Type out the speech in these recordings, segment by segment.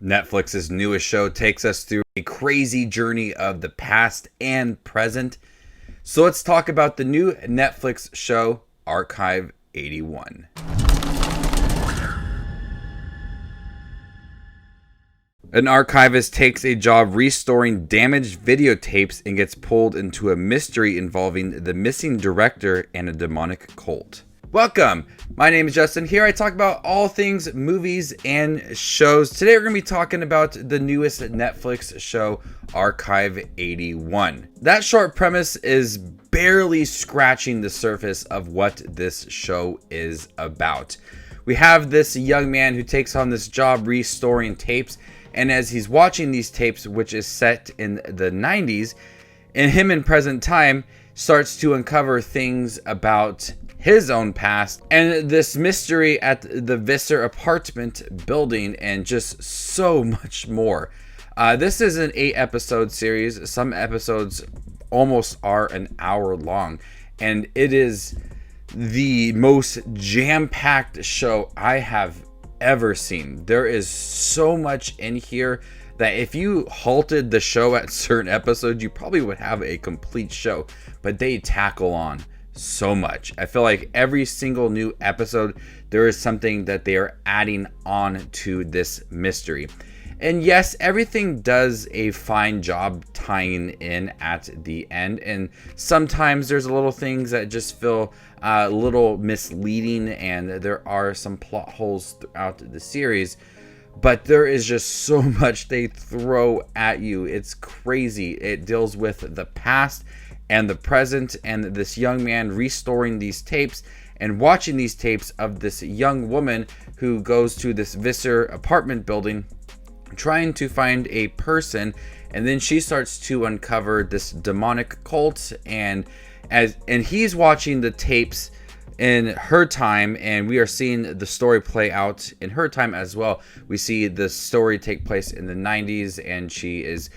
Netflix's newest show takes us through a crazy journey of the past and present. So let's talk about the new Netflix show, Archive 81. An archivist takes a job restoring damaged videotapes and gets pulled into a mystery involving the missing director and a demonic cult. Welcome! My name is Justin. Here I talk about all things movies and shows. Today we're going to be talking about the newest Netflix show, Archive 81. That short premise is barely scratching the surface of what this show is about. We have this young man who takes on this job restoring tapes, and as he's watching these tapes, which is set in the 90s, and him in present time starts to uncover things about his own past and this mystery at the Visser apartment building and just so much more. This is an 8-episode series. Some episodes almost are an hour long, and it is the most jam-packed show I have ever seen. There is so much in here that if you halted the show at certain episodes, you probably would have a complete show, but they tackle on so much. I feel like every single new episode there is something that they are adding on to this mystery. And yes, everything does a fine job tying in at the end, and sometimes there's little things that just feel a little misleading, and there are some plot holes throughout the series, but there is just so much they throw at you. It's crazy. It deals with the past and the present, and this young man restoring these tapes and watching these tapes of this young woman who goes to this Visser apartment building trying to find a person, and then she starts to uncover this demonic cult, and he's watching the tapes in her time, and we are seeing the story play out in her time as well. We see the story take place in the 90s, and she is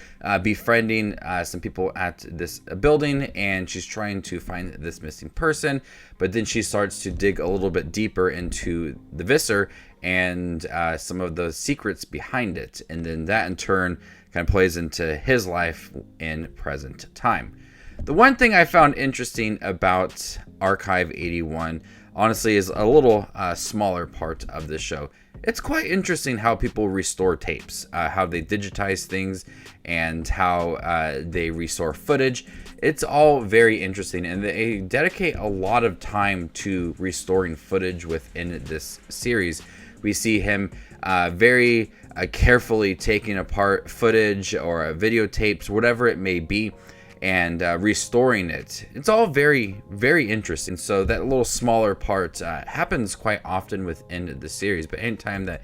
befriending some people at this building, and she's trying to find this missing person, but then she starts to dig a little bit deeper into the Visser and some of the secrets behind it, and then that in turn kind of plays into his life in present time. The one thing I found interesting about Archive 81, honestly, is a little smaller part of the show. It's quite interesting how people restore tapes, how they digitize things, and how they restore footage. It's all very interesting, and they dedicate a lot of time to restoring footage within this series. We see him very carefully taking apart footage or videotapes, whatever it may be, and restoring it. It's all very, very interesting. So that little smaller part happens quite often within the series, but anytime that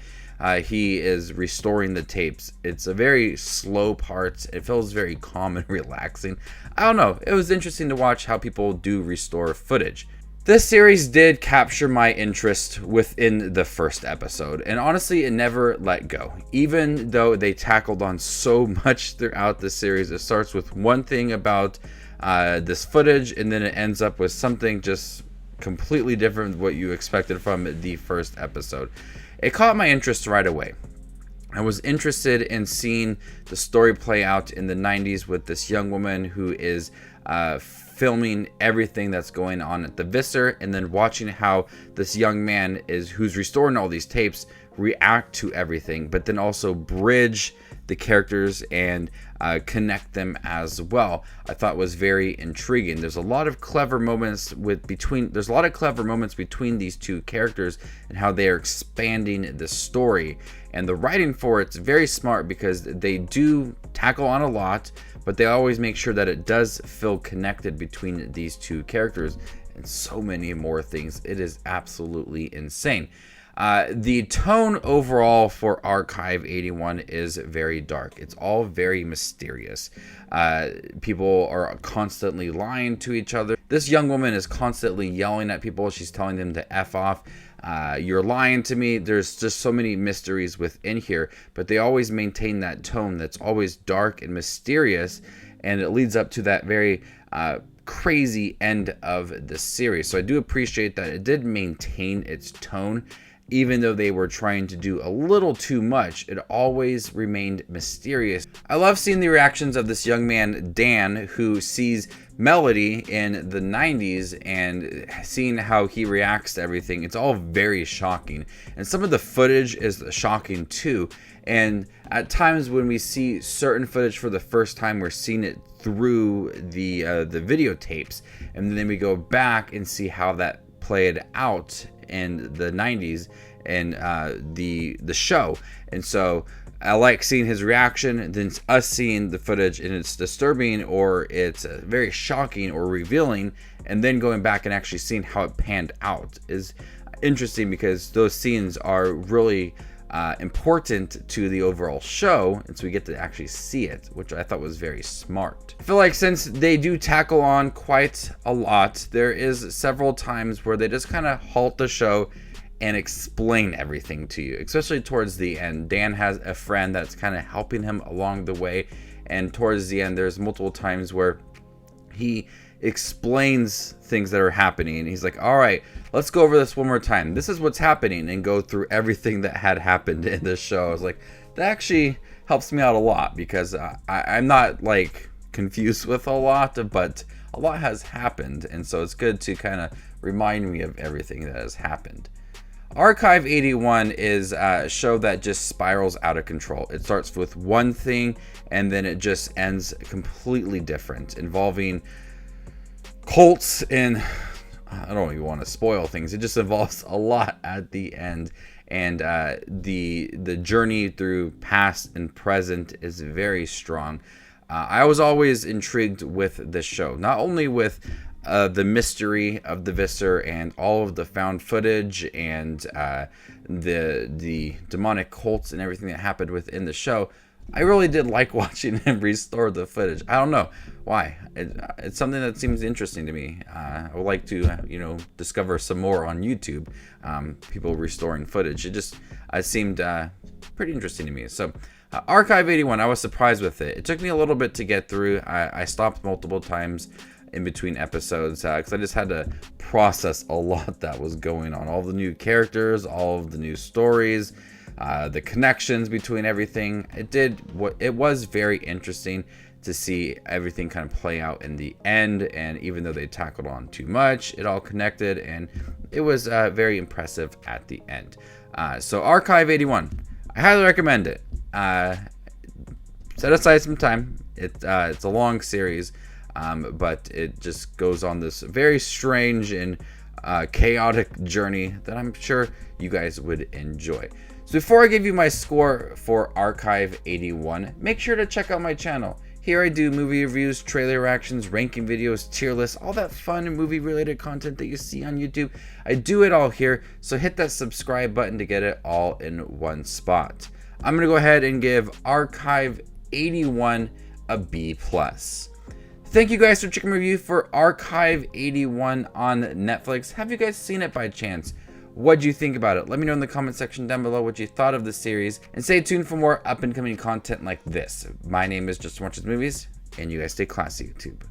he is restoring the tapes, it's a very slow part. It feels very calm and relaxing. I don't know. It was interesting to watch how people do restore footage. This series did capture my interest within the first episode, and honestly, it never let go. Even though they tackled on so much throughout the series, it starts with one thing about this footage, and then it ends up with something just completely different than what you expected from the first episode. It caught my interest right away. I was interested in seeing the story play out in the 90s with this young woman who is filming everything that's going on at the Visser, and then watching how this young man who's restoring all these tapes react to everything, but then also bridge the characters and connect them as well. I thought was very intriguing. There's a lot of clever moments between these two characters and how they are expanding the story. And the writing for it's very smart because they do tackle on a lot, but they always make sure that it does feel connected between these two characters and so many more things. It is absolutely insane. The tone overall for Archive 81 is very dark. It's all very mysterious. People are constantly lying to each other. This young woman is constantly yelling at people. She's telling them to F off. You're lying to me. There's just so many mysteries within here, but they always maintain that tone that's always dark and mysterious, and it leads up to that very crazy end of the series. So I do appreciate that it did maintain its tone even though they were trying to do a little too much, it always remained mysterious. I love seeing the reactions of this young man, Dan, who sees Melody in the 90s and seeing how he reacts to everything. It's all very shocking. And some of the footage is shocking too. And at times when we see certain footage for the first time, we're seeing it through the videotapes. And then we go back and see how that played out in the 90s and the show. And so I like seeing his reaction, and then us seeing the footage, and it's disturbing or it's very shocking or revealing, and then going back and actually seeing how it panned out is interesting, because those scenes are really important to the overall show, and so we get to actually see it, which I thought was very smart. I feel like since they do tackle on quite a lot, there is several times where they just kind of halt the show and explain everything to you, especially towards the end. Dan has a friend that's kind of helping him along the way, and towards the end there's multiple times where he explains things that are happening. He's like, all right, let's go over this one more time. This is what's happening, and go through everything that had happened in this show. I was like, that actually helps me out a lot, because I'm not like confused with a lot, but a lot has happened, and so it's good to kind of remind me of everything that has happened. Archive 81 is a show that just spirals out of control. It starts with one thing and then it just ends completely different, involving cults, and I don't even want to spoil things. It just involves a lot at the end, and the journey through past and present is very strong. I was always intrigued with this show, not only with the mystery of the Visser and all of the found footage and the demonic cults and everything that happened within the show. I really did like watching him restore the footage. I don't know why. It's something that seems interesting to me. I would like to, discover some more on YouTube. People restoring footage. It seemed pretty interesting to me. So, Archive 81, I was surprised with it. It took me a little bit to get through. I stopped multiple times in between episodes because I just had to process a lot that was going on. All the new characters, all of the new stories, the connections between everything. It was very interesting to see everything kind of play out in the end, and even though they tackled on too much, it all connected, and it was very impressive at the end. So Archive 81, I highly recommend it. Set aside some time. It's a long series, but it just goes on this very strange and chaotic journey that I'm sure you guys would enjoy. So before I give you my score for Archive 81, make sure to check out my channel. Here I do movie reviews, trailer reactions, ranking videos, tier lists, all that fun movie related content that you see on YouTube. I do it all here, so hit that subscribe button to get it all in one spot. I'm going to go ahead and give Archive 81 a B+. Thank you guys for checking my review for Archive 81 on Netflix. Have you guys seen it by chance? What'd you think about it? Let me know in the comment section down below what you thought of the series, and stay tuned for more up and coming content like this. My name is Just Watches Movies, and you guys stay classy, YouTube.